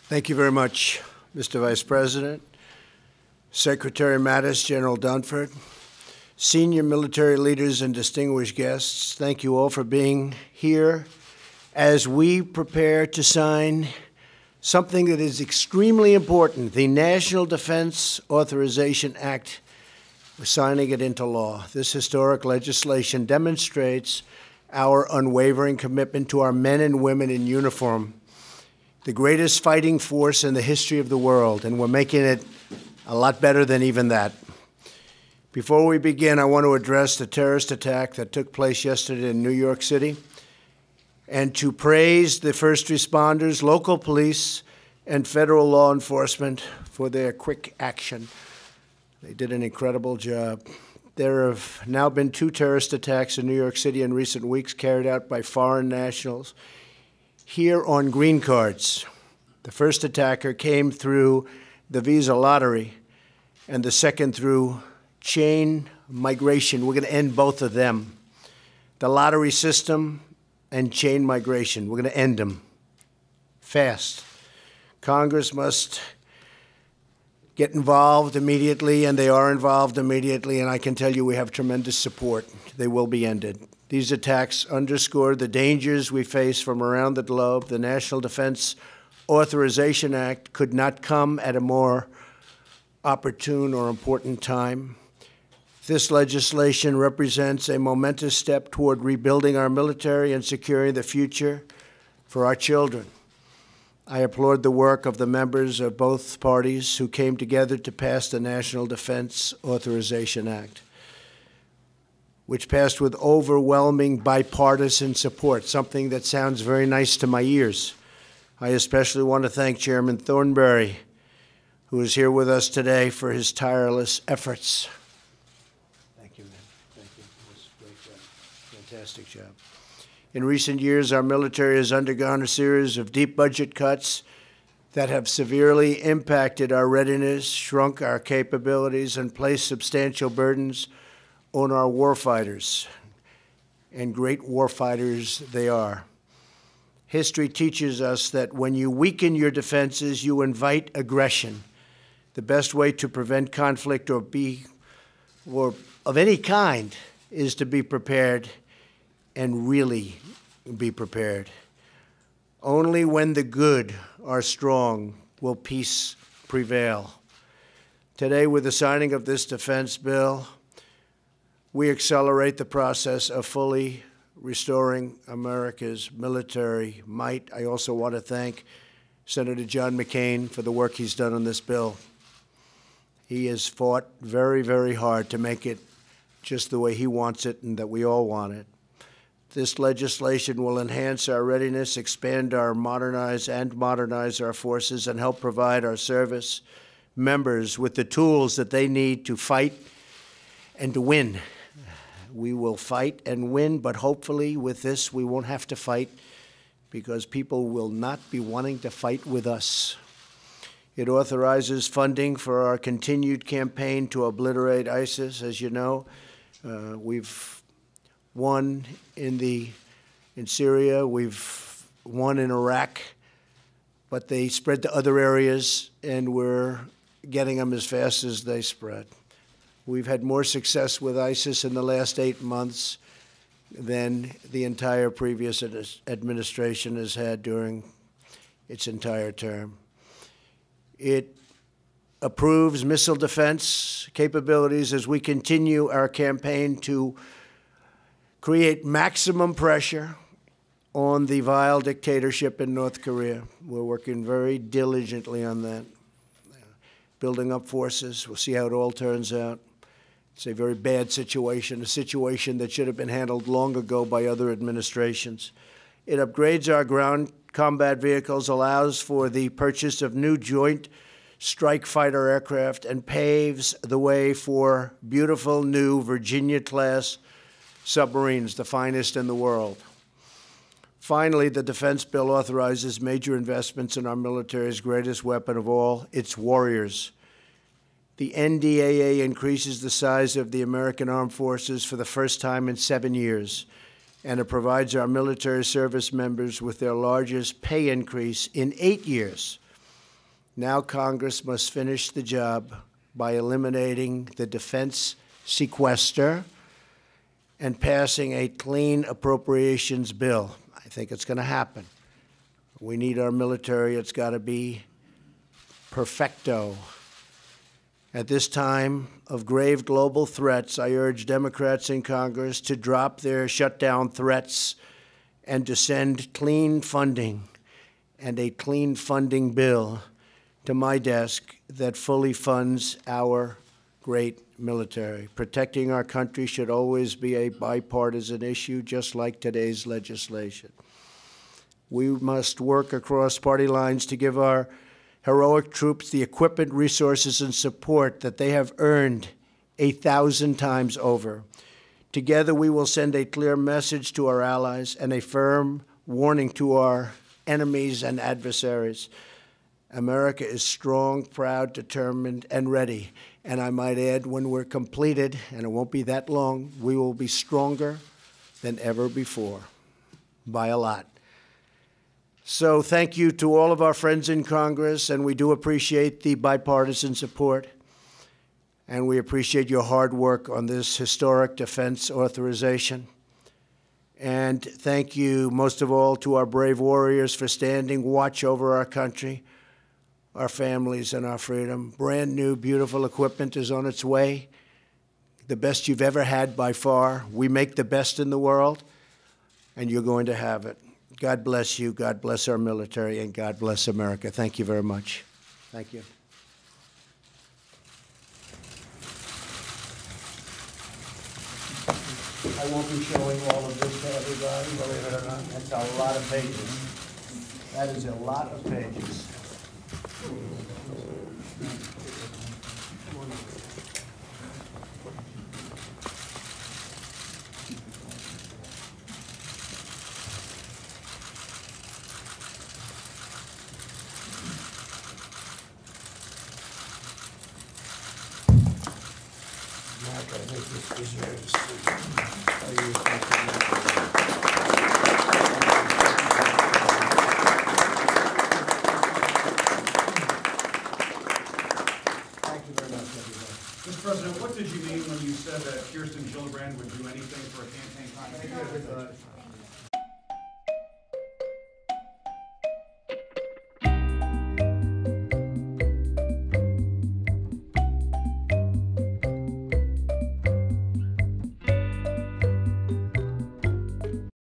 Thank you very much, Mr. Vice President, Secretary Mattis, General Dunford, senior military leaders and distinguished guests. Thank you all for being here as we prepare to sign something that is extremely important, the National Defense Authorization Act. We're signing it into law. This historic legislation demonstrates our unwavering commitment to our men and women in uniform, the greatest fighting force in the history of the world, and we're making it a lot better than even that. Before we begin, I want to address the terrorist attack that took place yesterday in New York City and to praise the first responders, local police, and federal law enforcement for their quick action. They did an incredible job. There have now been 2 terrorist attacks in New York City in recent weeks carried out by foreign nationals here on green cards. The first attacker came through the visa lottery, and the second through chain migration. We're going to end both of them. The lottery system and chain migration. We're going to end them fast. Congress must get involved immediately, and they are involved immediately, and I can tell you we have tremendous support. They will be ended. These attacks underscore the dangers we face from around the globe. The National Defense Authorization Act could not come at a more opportune or important time. This legislation represents a momentous step toward rebuilding our military and securing the future for our children. I applaud the work of the members of both parties who came together to pass the National Defense Authorization Act, which passed with overwhelming bipartisan support, something that sounds very nice to my ears. I especially want to thank Chairman Thornberry, who is here with us today, for his tireless efforts. Thank you, man. Thank you. It was a great job. Fantastic job. In recent years, our military has undergone a series of deep budget cuts that have severely impacted our readiness, shrunk our capabilities, and placed substantial burdens on our warfighters, and great warfighters they are. History teaches us that when you weaken your defenses, you invite aggression. The best way to prevent conflict or of any kind is to be prepared and really be prepared. Only when the good are strong will peace prevail. Today, with the signing of this defense bill, we accelerate the process of fully restoring America's military might. I also want to thank Senator John McCain for the work he's done on this bill. He has fought very, very hard to make it just the way he wants it and that we all want it. This legislation will enhance our readiness, expand our modernize our forces, and help provide our service members with the tools that they need to fight and to win. We will fight and win, but hopefully with this we won't have to fight because people will not be wanting to fight with us. It authorizes funding for our continued campaign to obliterate ISIS. As you know, we've won in Syria, we've won in Iraq, but they spread to other areas, and we're getting them as fast as they spread. We've had more success with ISIS in the last 8 months than the entire previous administration has had during its entire term. It approves missile defense capabilities as we continue our campaign to create maximum pressure on the vile dictatorship in North Korea. We're working very diligently on that, building up forces. We'll see how it all turns out. It's a very bad situation, a situation that should have been handled long ago by other administrations. It upgrades our ground combat vehicles, allows for the purchase of new joint strike fighter aircraft, and paves the way for beautiful new Virginia-class submarines, the finest in the world. Finally, the defense bill authorizes major investments in our military's greatest weapon of all, its warriors. The NDAA increases the size of the American Armed Forces for the first time in 7 years, and it provides our military service members with their largest pay increase in 8 years. Now Congress must finish the job by eliminating the defense sequester and passing a clean appropriations bill. I think it's going to happen. We need our military. It's got to be perfecto. At this time of grave global threats, I urge Democrats in Congress to drop their shutdown threats and to send clean funding and a clean funding bill to my desk that fully funds our great military. Protecting our country should always be a bipartisan issue, just like today's legislation. We must work across party lines to give our heroic troops the equipment, resources, and support that they have earned 1,000 times over. Together, we will send a clear message to our allies and a firm warning to our enemies and adversaries. America is strong, proud, determined, and ready. And I might add, when we're completed, and it won't be that long, we will be stronger than ever before, by a lot. So thank you to all of our friends in Congress, and we do appreciate the bipartisan support, and we appreciate your hard work on this historic defense authorization. And thank you, most of all, to our brave warriors for standing watch over our country, our families, and our freedom. Brand new, beautiful equipment is on its way, the best you've ever had by far. We make the best in the world, and you're going to have it. God bless you, God bless our military, and God bless America. Thank you very much. Thank you. I won't be showing all of this to everybody, believe it or not. That's a lot of pages. That is a lot of pages. I think this deserves.